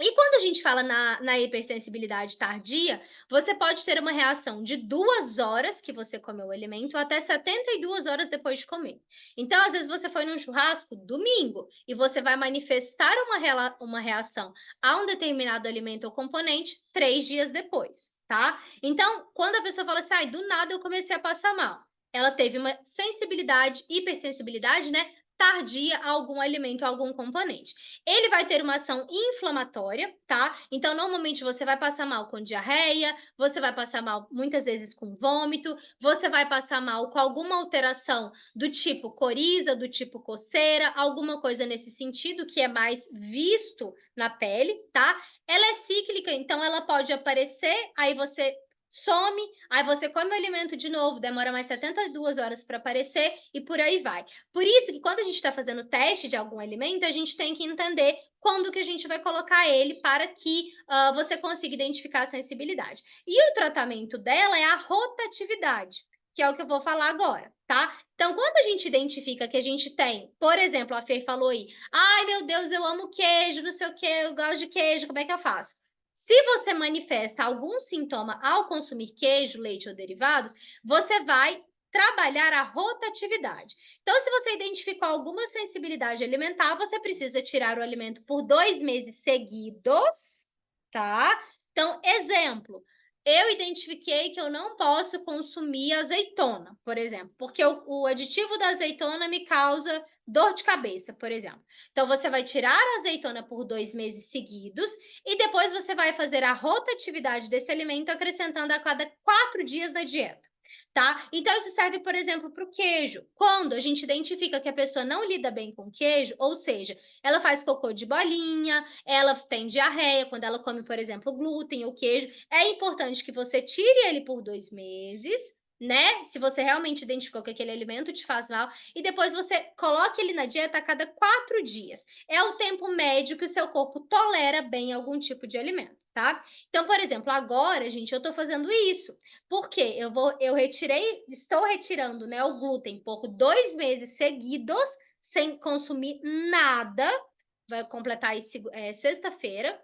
Speaker 1: E quando a gente fala na hipersensibilidade tardia, você pode ter uma reação de 2 horas que você comeu o alimento até 72 horas depois de comer. Então, às vezes, você foi num churrasco domingo e você vai manifestar uma reação a um determinado alimento ou componente 3 dias depois, tá? Então, quando a pessoa fala assim, ai, do nada eu comecei a passar mal, ela teve uma sensibilidade, hipersensibilidade, né? Tardia a algum alimento, a algum componente. Ele vai ter uma ação inflamatória, tá? Então, normalmente você vai passar mal com diarreia, você vai passar mal muitas vezes com vômito, você vai passar mal com alguma alteração do tipo coriza, do tipo coceira, alguma coisa nesse sentido que é mais visto na pele, tá? Ela é cíclica, então ela pode aparecer, aí você some, aí você come o alimento de novo, demora mais 72 horas para aparecer e por aí vai. Por isso que quando a gente está fazendo teste de algum alimento, a gente tem que entender quando que a gente vai colocar ele para que você consiga identificar a sensibilidade. E o tratamento dela é a rotatividade. que é o que eu vou falar agora, tá? Então, quando a gente identifica que a gente tem, por exemplo, a Fê falou aí, ai meu Deus, eu amo queijo, não sei o quê, eu gosto de queijo, como é que eu faço? Se você manifesta algum sintoma ao consumir queijo, leite ou derivados, você vai trabalhar a rotatividade. Então, se você identificou alguma sensibilidade alimentar, você precisa tirar o alimento por 2 meses seguidos, tá? Então, exemplo, eu identifiquei que eu não posso consumir azeitona, por exemplo, porque o aditivo da azeitona me causa dor de cabeça, por exemplo. Então, você vai tirar a azeitona por 2 meses seguidos e depois você vai fazer a rotatividade desse alimento acrescentando a cada 4 dias na dieta. Tá? Então, isso serve, por exemplo, para o queijo. Quando a gente identifica que a pessoa não lida bem com queijo, ou seja, ela faz cocô de bolinha, ela tem diarreia quando ela come, por exemplo, glúten ou queijo, é importante que você tire ele por 2 meses, né? Se você realmente identificou que aquele alimento te faz mal, e depois você coloque ele na dieta a cada 4 dias. É o tempo médio que o seu corpo tolera bem algum tipo de alimento, tá? Então, por exemplo, agora, gente, eu tô fazendo isso. Porque estou retirando, né, o glúten por 2 meses seguidos, sem consumir nada. Vai completar aí sexta-feira,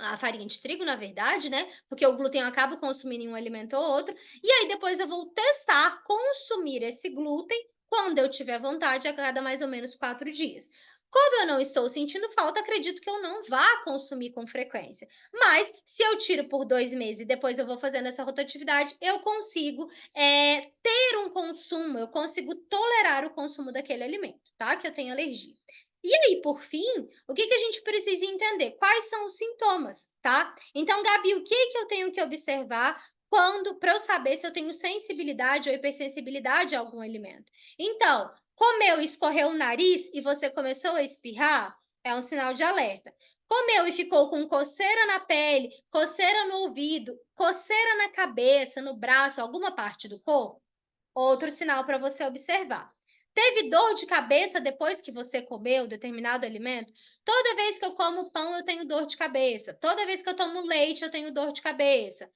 Speaker 1: a farinha de trigo, na verdade, né? Porque o glúten eu acabo consumindo em um alimento ou outro. E aí depois eu vou testar consumir esse glúten quando eu tiver vontade, a cada mais ou menos 4 dias. Como eu não estou sentindo falta, acredito que eu não vá consumir com frequência. Mas se eu tiro por 2 meses e depois eu vou fazendo essa rotatividade, eu consigo ter um consumo, eu consigo tolerar o consumo daquele alimento, tá? Que eu tenho alergia. E aí, por fim, o que a gente precisa entender? Quais são os sintomas, tá? Então, Gabi, o que eu tenho que observar para eu saber se eu tenho sensibilidade ou hipersensibilidade a algum alimento? Então, comeu e escorreu o nariz e você começou a espirrar, é um sinal de alerta. Comeu e ficou com coceira na pele, coceira no ouvido, coceira na cabeça, no braço, alguma parte do corpo? Outro sinal para você observar. Teve dor de cabeça depois que você comeu determinado alimento? Toda vez que eu como pão, eu tenho dor de cabeça. Toda vez que eu tomo leite, eu tenho dor de cabeça.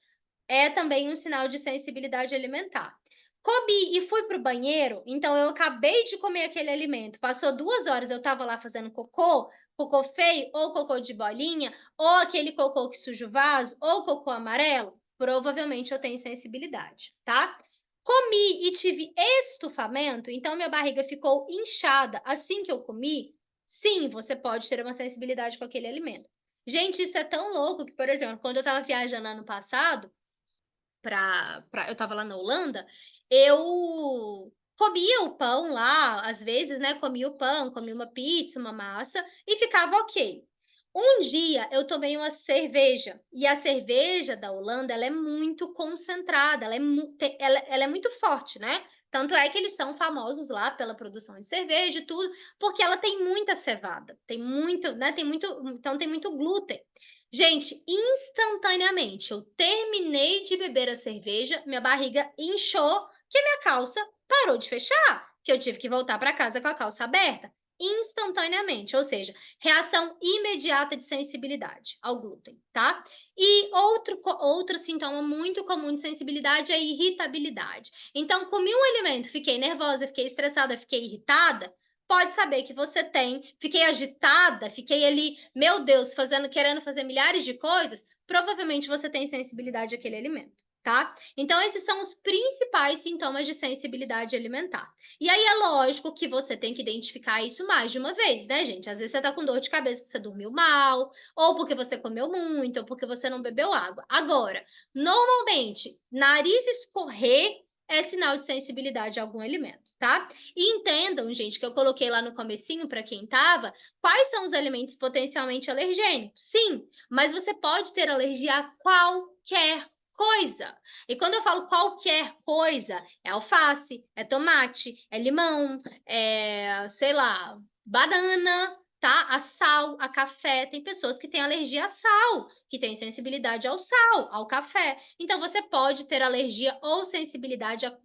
Speaker 1: É também um sinal de sensibilidade alimentar. Comi e fui para o banheiro, então eu acabei de comer aquele alimento. Passou 2 horas, eu estava lá fazendo cocô, cocô feio, ou cocô de bolinha, ou aquele cocô que suja o vaso, ou cocô amarelo. Provavelmente eu tenho sensibilidade, tá? Comi e tive estufamento, então minha barriga ficou inchada assim que eu comi. Sim, você pode ter uma sensibilidade com aquele alimento. Gente, isso é tão louco que, por exemplo, quando eu estava viajando ano passado, eu estava lá na Holanda, eu comia o pão lá, às vezes, né? Comia o pão, comia uma pizza, uma massa e ficava ok. Um dia eu tomei uma cerveja e a cerveja da Holanda ela é muito concentrada, ela é muito forte, né? Tanto é que eles são famosos lá pela produção de cerveja e tudo, porque ela tem muita cevada, tem muito, né? Então tem muito glúten. Gente, instantaneamente eu terminei de beber a cerveja, minha barriga inchou, que minha calça parou de fechar, que eu tive que voltar para casa com a calça aberta. Instantaneamente, ou seja, reação imediata de sensibilidade ao glúten, tá? E outro sintoma muito comum de sensibilidade é a irritabilidade. Então, comi um alimento, fiquei nervosa, fiquei estressada, fiquei irritada, pode saber que você tem, fiquei agitada, fiquei ali, meu Deus, querendo fazer milhares de coisas, provavelmente você tem sensibilidade àquele alimento, tá? Então, esses são os principais sintomas de sensibilidade alimentar. E aí é lógico que você tem que identificar isso mais de uma vez, né, gente? Às vezes você tá com dor de cabeça porque você dormiu mal, ou porque você comeu muito, ou porque você não bebeu água. Agora, normalmente, nariz escorrer é sinal de sensibilidade a algum alimento, tá? E entendam, gente, que eu coloquei lá no comecinho para quem tava, quais são os alimentos potencialmente alergênicos? Sim, mas você pode ter alergia a qualquer coisa. E quando eu falo qualquer coisa, é alface, é tomate, é limão, é, sei lá, banana, tá? A sal, a café. Tem pessoas que têm alergia a sal, que têm sensibilidade ao sal, ao café. Então você pode ter alergia ou sensibilidade a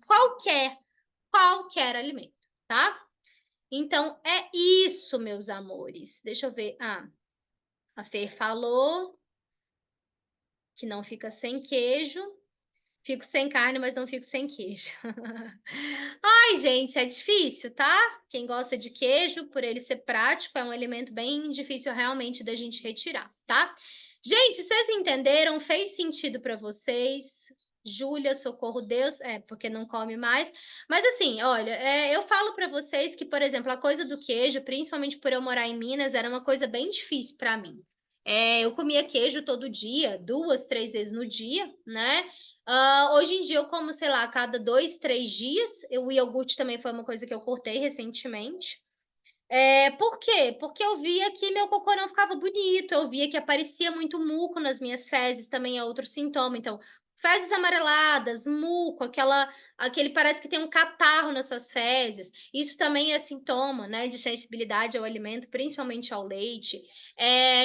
Speaker 1: qualquer alimento, tá? Então é isso, meus amores. Deixa eu ver. Ah, a Fer falou que não fica sem queijo. Fico sem carne, mas não fico sem queijo. Ai, gente, é difícil, tá? Quem gosta de queijo, por ele ser prático, é um alimento bem difícil realmente da gente retirar, tá? Gente, vocês entenderam? Fez sentido para vocês? Júlia, socorro Deus, porque não come mais. Mas assim, olha, eu falo para vocês que, por exemplo, a coisa do queijo, principalmente por eu morar em Minas, era uma coisa bem difícil para mim. Eu comia queijo todo dia, 2, 3 vezes no dia, né? Hoje em dia eu como, sei lá, a cada 2, 3 dias. O iogurte também foi uma coisa que eu cortei recentemente. Por quê? Porque eu via que meu cocô não ficava bonito, eu via que aparecia muito muco nas minhas fezes, também é outro sintoma. Então, fezes amareladas, muco, aquele parece que tem um catarro nas suas fezes. Isso também é sintoma, né, de sensibilidade ao alimento, principalmente ao leite.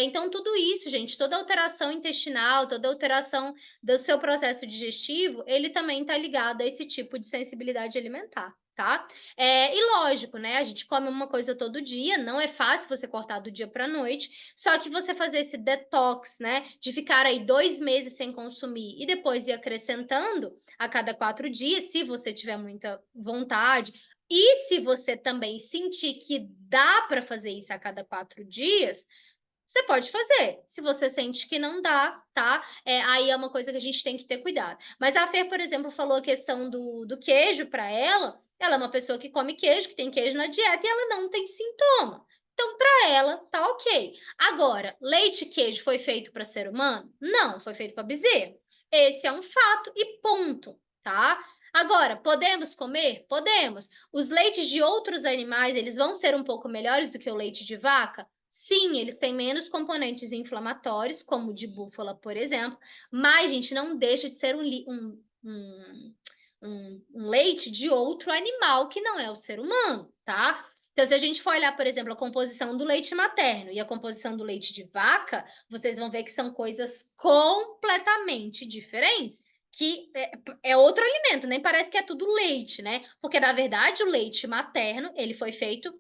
Speaker 1: Então, tudo isso, gente, toda alteração intestinal, toda alteração do seu processo digestivo, ele também está ligado a esse tipo de sensibilidade alimentar, tá? E lógico, né? A gente come uma coisa todo dia, não é fácil você cortar do dia para a noite, só que você fazer esse detox, né? De ficar aí 2 meses sem consumir e depois ir acrescentando a cada 4 dias, se você tiver muita vontade. E se você também sentir que dá para fazer isso a cada 4 dias, você pode fazer. Se você sente que não dá, tá? Aí é uma coisa que a gente tem que ter cuidado. Mas a Fer, por exemplo, falou a questão do queijo para ela. Ela é uma pessoa que come queijo, que tem queijo na dieta e ela não tem sintoma. Então, para ela, tá ok. Agora, leite e queijo foi feito para ser humano? Não, foi feito para bezerro. Esse é um fato e ponto, tá? Agora, podemos comer? Podemos. Os leites de outros animais, eles vão ser um pouco melhores do que o leite de vaca? Sim, eles têm menos componentes inflamatórios, como o de búfala, por exemplo, mas, gente, não deixa de ser um leite de outro animal que não é o ser humano, tá? Então, se a gente for olhar, por exemplo, a composição do leite materno e a composição do leite de vaca, vocês vão ver que são coisas completamente diferentes. Que é outro alimento, nem parece que é tudo leite, né? Porque, na verdade, o leite materno, ele foi feito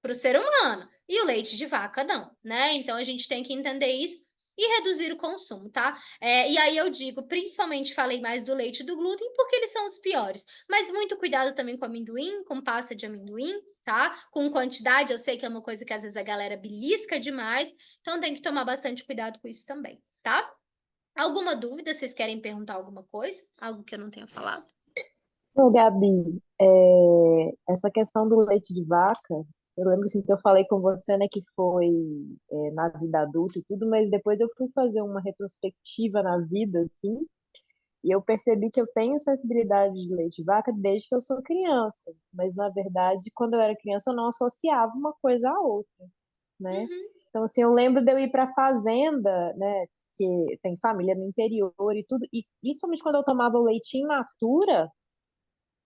Speaker 1: para o ser humano. E o leite de vaca não, né? Então a gente tem que entender isso e reduzir o consumo, tá? E aí eu digo, principalmente falei mais do leite e do glúten, porque eles são os piores. Mas muito cuidado também com amendoim, com pasta de amendoim, tá? Com quantidade, eu sei que é uma coisa que às vezes a galera belisca demais, então tem que tomar bastante cuidado com isso também, tá? Alguma dúvida? Vocês querem perguntar alguma coisa? Algo que eu não tenha falado?
Speaker 2: Ô, Gabi, essa questão do leite de vaca, eu lembro assim, que eu falei com você, né, que foi na vida adulta e tudo, mas depois eu fui fazer uma retrospectiva na vida, assim, e eu percebi que eu tenho sensibilidade de leite de vaca desde que eu sou criança, mas na verdade, quando eu era criança, eu não associava uma coisa à outra, né?
Speaker 1: Uhum,
Speaker 2: Então, assim, eu lembro de eu ir para fazenda, né, que tem família no interior e tudo, e principalmente quando eu tomava o leite in natura,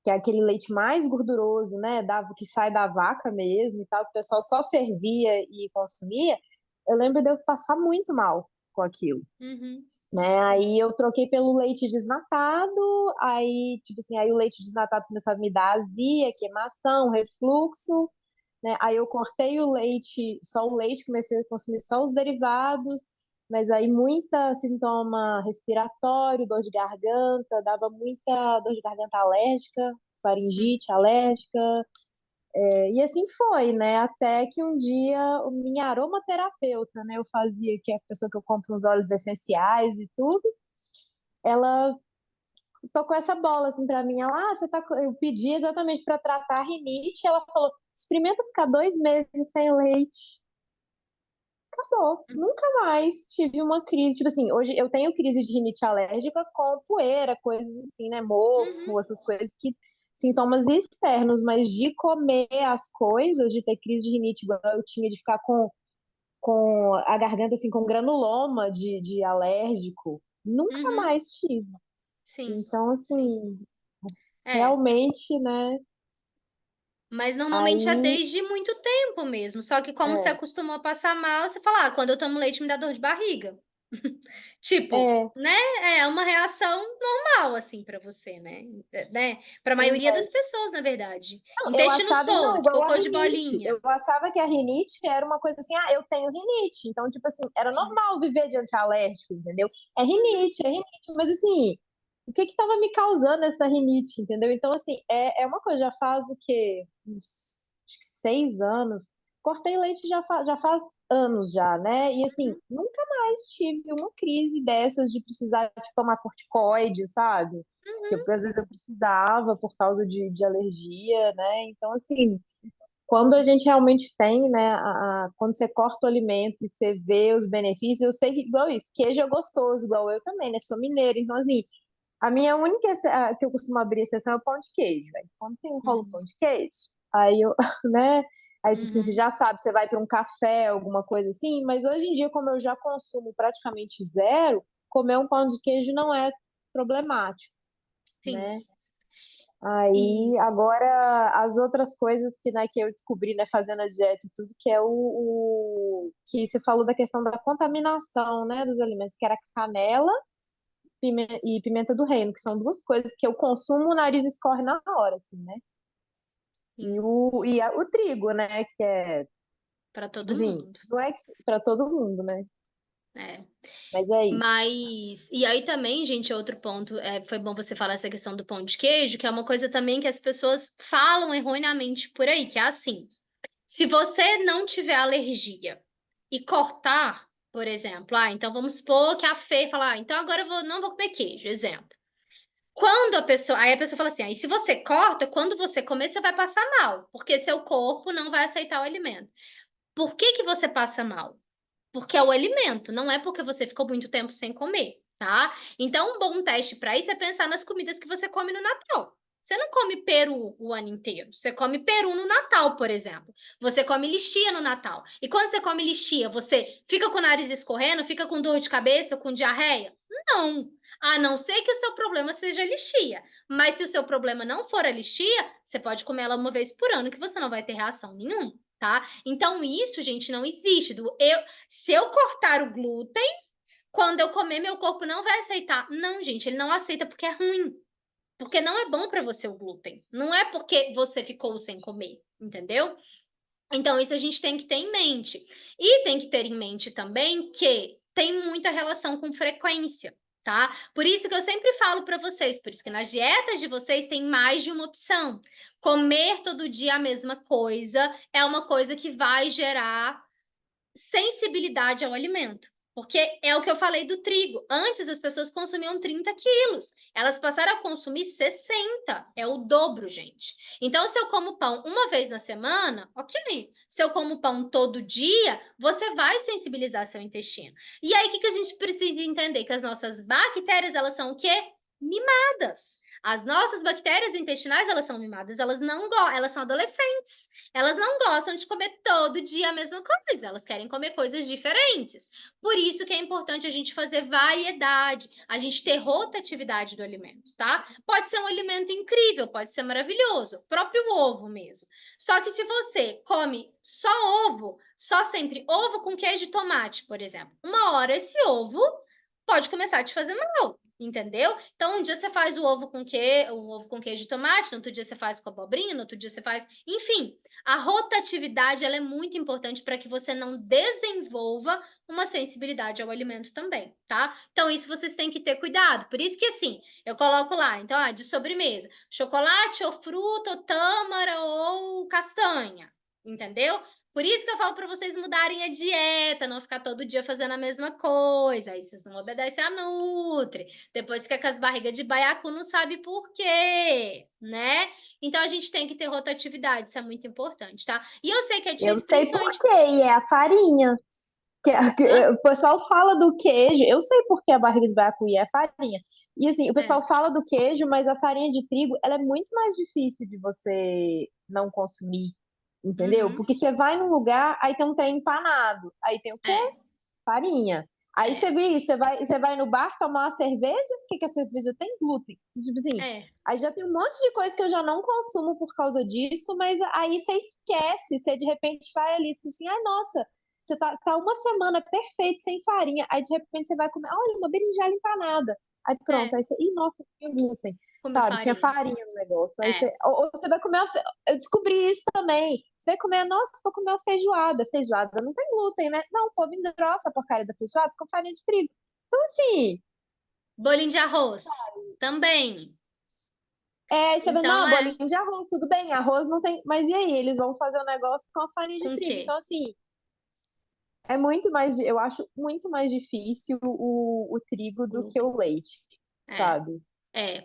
Speaker 2: que é aquele leite mais gorduroso, né, que sai da vaca mesmo e tal, que o pessoal só fervia e consumia, eu lembro de eu passar muito mal com aquilo,
Speaker 1: uhum,
Speaker 2: né? Aí eu troquei pelo leite desnatado, aí, tipo assim, aí o leite desnatado começava a me dar azia, queimação, refluxo, né? Aí eu cortei o leite, só o leite, comecei a consumir só os derivados, mas aí muita sintoma respiratório, dor de garganta, dava muita dor de garganta alérgica,
Speaker 1: uhum.
Speaker 2: faringite alérgica, e assim foi, né? Até que um dia minha aromaterapeuta, né? Eu fazia, que é a pessoa que eu compro uns óleos essenciais e tudo, ela tocou essa bola assim para mim. Ela, você tá. Eu pedi exatamente para tratar a rinite. Ela falou: experimenta ficar 2 meses sem leite. Acabou. Nunca mais tive uma crise. Tipo assim, hoje eu tenho crise de rinite alérgica com poeira, coisas assim, né?
Speaker 1: Uhum,
Speaker 2: Mofo, essas coisas que. Sintomas externos, mas de comer as coisas, de ter crise de rinite igual eu tinha, de ficar com a garganta assim, com granuloma de alérgico, nunca
Speaker 1: uhum.
Speaker 2: mais tive.
Speaker 1: Sim,
Speaker 2: Então,
Speaker 1: sim.
Speaker 2: assim,
Speaker 1: É.
Speaker 2: realmente, né?
Speaker 1: Mas normalmente é
Speaker 2: Aí,
Speaker 1: desde muito tempo mesmo. Só que como você
Speaker 2: é,
Speaker 1: acostumou a passar mal, você fala, quando eu tomo leite me dá dor de barriga. Tipo,
Speaker 2: é,
Speaker 1: né? É uma reação normal, assim, pra você, né? Pra
Speaker 2: pois
Speaker 1: maioria das
Speaker 2: é.
Speaker 1: pessoas, na verdade.
Speaker 2: Não, eu
Speaker 1: Intestino
Speaker 2: achava, não,
Speaker 1: solto,
Speaker 2: igual a
Speaker 1: cocô de
Speaker 2: rinite. Eu
Speaker 1: bolinha.
Speaker 2: achava que a rinite era uma coisa assim, eu tenho rinite. Então, tipo assim, era
Speaker 1: Sim.
Speaker 2: normal viver de antialérgico, entendeu?
Speaker 1: Uhum,
Speaker 2: É rinite, mas assim, o que estava me causando essa rinite, entendeu? Então, assim, é uma coisa, já faz o quê? Uns, acho que 6 anos. Cortei leite já faz anos já, né? E, assim, nunca mais tive uma crise dessas de precisar de tomar corticoide, sabe? Que às vezes eu precisava por causa de alergia, né? Então, assim, quando a gente realmente tem, né, quando você corta o alimento e você vê os benefícios, eu sei que, igual isso, queijo é gostoso, igual eu também, né? Sou mineira, então, assim, a minha única que eu costumo abrir exceção é o pão de queijo, velho. Quando tem um rolo pão
Speaker 1: Uhum,
Speaker 2: de queijo, aí eu, né? Aí assim, você
Speaker 1: uhum,
Speaker 2: já sabe, você vai para um café, alguma coisa assim, mas hoje em dia, como eu já consumo praticamente zero, comer um pão de queijo não é problemático,
Speaker 1: sim.
Speaker 2: né? Aí,
Speaker 1: E
Speaker 2: agora, as outras coisas que, né, que eu descobri, né, fazendo a dieta e tudo, que é que você falou da questão da contaminação, né, dos alimentos, que era canela e pimenta do reino, que são duas coisas que eu consumo, o nariz escorre na hora, assim, né? E
Speaker 1: sim,
Speaker 2: o trigo, né, que é,
Speaker 1: para
Speaker 2: tipo
Speaker 1: todo
Speaker 2: assim,
Speaker 1: mundo.
Speaker 2: não é para todo mundo, né?
Speaker 1: É.
Speaker 2: Mas é isso.
Speaker 1: Mas, e aí também, gente, outro ponto, foi bom você falar essa questão do pão de queijo, que é uma coisa também que as pessoas falam erroneamente por aí, que é assim, se você não tiver alergia e cortar, por exemplo, então vamos supor que a Fê fala, então agora não vou comer queijo, exemplo. Quando aí a pessoa fala assim, aí se você corta, quando você comer, você vai passar mal, porque seu corpo não vai aceitar o alimento. Por que que você passa mal? Porque é o alimento, não é porque você ficou muito tempo sem comer, tá? Então, um bom teste para isso é pensar nas comidas que você come no Natal. Você não come peru o ano inteiro. Você come peru no Natal, por exemplo. Você come lixia no Natal. E quando você come lixia, você fica com o nariz escorrendo, fica com dor de cabeça, com diarreia? Não. A não ser que o seu problema seja a lixia. Mas se o seu problema não for a lixia, você pode comer ela uma vez por ano que você não vai ter reação nenhuma, tá? Então, isso, gente, não existe. Se eu cortar o glúten, quando eu comer, meu corpo não vai aceitar. Não, gente, ele não aceita porque é ruim. Porque não é bom para você o glúten. Não é porque você ficou sem comer, entendeu? Então, isso a gente tem que ter em mente. E tem que ter em mente também que tem muita relação com frequência, tá? Por isso que eu sempre falo para vocês, por isso que nas dietas de vocês tem mais de uma opção. Comer todo dia a mesma coisa é uma coisa que vai gerar sensibilidade ao alimento. Porque é o que eu falei do trigo. Antes as pessoas consumiam 30 quilos. Elas passaram a consumir 60. É o dobro, gente. Então, se eu como pão uma vez na semana, ok. Se eu como pão todo dia, você vai sensibilizar seu intestino. E aí, o que a gente precisa entender? Que as nossas bactérias, elas são o quê? Mimadas. As nossas bactérias intestinais, elas são mimadas, elas são adolescentes. Elas não gostam de comer todo dia a mesma coisa, elas querem comer coisas diferentes. Por isso que é importante a gente fazer variedade, a gente ter rotatividade do alimento, tá? Pode ser um alimento incrível, pode ser maravilhoso, o próprio ovo mesmo. Só que se você come só ovo, só sempre ovo com queijo e tomate, por exemplo, uma hora esse ovo pode começar a te fazer mal. Entendeu? Então, um dia você faz o ovo com queijo e tomate, no outro dia você faz com abobrinha, no outro dia você faz. Enfim, a rotatividade ela é muito importante para que você não desenvolva uma sensibilidade ao alimento também, tá? Então, isso vocês têm que ter cuidado. Por isso que, assim, eu coloco lá, então, de sobremesa, chocolate ou fruta, ou tâmara ou castanha, entendeu? Por isso que eu falo para vocês mudarem a dieta, não ficar todo dia fazendo a mesma coisa. Aí vocês não obedecem a Nutri. Depois fica com as barrigas de baiacu, não sabe por quê, né? Então a gente tem que ter rotatividade, isso é muito importante, tá? E eu sei que é
Speaker 2: Eu
Speaker 1: difícil,
Speaker 2: sei por
Speaker 1: principalmente.
Speaker 2: quê, e é a farinha.
Speaker 1: Hã?
Speaker 2: O pessoal fala do queijo, eu sei por que a barriga de bacuri é a farinha. E assim, o pessoal
Speaker 1: É.
Speaker 2: fala do queijo, mas a farinha de trigo, ela é muito mais difícil de você não consumir, entendeu?
Speaker 1: Uhum.
Speaker 2: Porque você vai num lugar, aí tem um trem empanado, aí tem o quê?
Speaker 1: É,
Speaker 2: Farinha. Aí
Speaker 1: é,
Speaker 2: você vê isso, você vai no bar tomar uma cerveja, o que que a cerveja tem? Glúten. Tipo assim,
Speaker 1: é.
Speaker 2: aí já tem um monte de coisa que eu já não consumo por causa disso, mas aí você esquece, você de repente vai ali, tipo assim, ai, nossa, você tá uma semana perfeito, sem farinha, aí de repente você vai comer, olha, uma berinjela empanada. Aí pronto,
Speaker 1: É.
Speaker 2: aí você, ih, nossa, tinha glúten,
Speaker 1: Comeu
Speaker 2: sabe? Tinha
Speaker 1: farinha.
Speaker 2: farinha no negócio. Aí
Speaker 1: É.
Speaker 2: ou você vai comer, eu descobri isso também. Você vai comer, nossa, vou comer uma feijoada. Feijoada não tem glúten, né? Não, o povo engrossa a porcaria da feijoada com farinha de trigo. Então, assim,
Speaker 1: Bolinho de arroz. também.
Speaker 2: Você vê,
Speaker 1: Então,
Speaker 2: não, bolinho de arroz, tudo bem, arroz não tem. Mas e aí? Eles vão fazer o negócio com a farinha de
Speaker 1: com o
Speaker 2: trigo.
Speaker 1: quê?
Speaker 2: Então, assim, é muito mais, eu acho muito mais difícil o trigo do que o leite,
Speaker 1: É.
Speaker 2: sabe?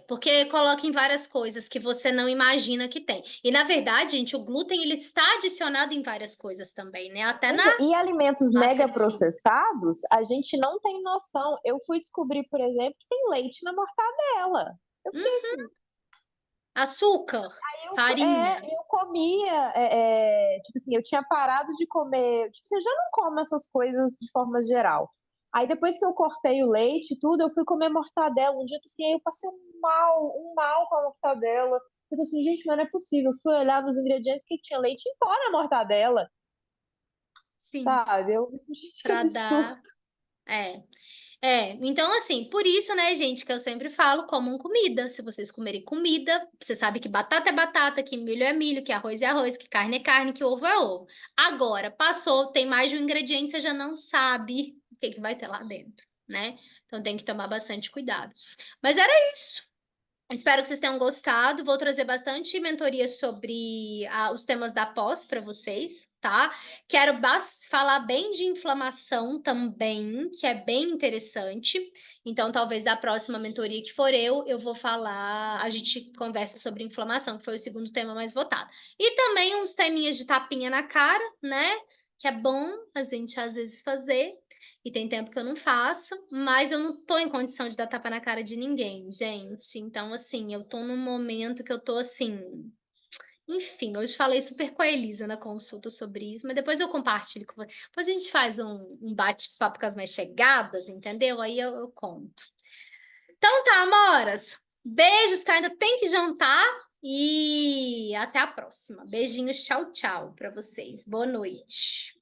Speaker 1: Porque coloca em várias coisas que você não imagina que tem. E, na verdade, gente, o glúten, ele está adicionado em várias coisas também, né? Até na
Speaker 2: E alimentos
Speaker 1: massa
Speaker 2: mega
Speaker 1: de cima.
Speaker 2: processados, a gente não tem noção. Eu fui descobrir, por exemplo, que tem leite na mortadela. Eu fiquei assim,
Speaker 1: Açúcar, farinha.
Speaker 2: eu comia, tipo assim, eu tinha parado de comer, tipo assim, eu já não como essas coisas de forma geral. Aí depois que eu cortei o leite e tudo, eu fui comer mortadela. Um dia, assim, aí eu passei um mal com a mortadela. Eu tô assim, gente, mas não é possível. Eu fui olhar nos ingredientes que tinha leite em pó na mortadela,
Speaker 1: Sim,
Speaker 2: sabe? Eu me senti, que
Speaker 1: para
Speaker 2: absurdo.
Speaker 1: dar. É. Então assim, por isso, né, gente, que eu sempre falo, comam comida. Se vocês comerem comida, você sabe que batata é batata, que milho é milho, que arroz é arroz, que carne é carne, que ovo é ovo. Agora, passou, tem mais de um ingrediente, você já não sabe o que que vai ter lá dentro, né? Então tem que tomar bastante cuidado. Mas era isso. Espero que vocês tenham gostado. Vou trazer bastante mentoria sobre os temas da pós para vocês, tá? Quero falar bem de inflamação também, que é bem interessante. Então, talvez da próxima mentoria que for eu vou falar, a gente conversa sobre inflamação, que foi o segundo tema mais votado. E também uns teminhas de tapinha na cara, né? Que é bom a gente às vezes fazer. E tem tempo que eu não faço, mas eu não tô em condição de dar tapa na cara de ninguém, gente. Então, assim, eu tô num momento que eu tô assim. Enfim, hoje falei super com a Elisa na consulta sobre isso, mas depois eu compartilho com você. Depois a gente faz um bate-papo com as mais chegadas, entendeu? Aí eu conto. Então tá, amoras. Beijos, que eu ainda tenho que jantar. E até a próxima. Beijinhos, tchau, tchau pra vocês. Boa noite.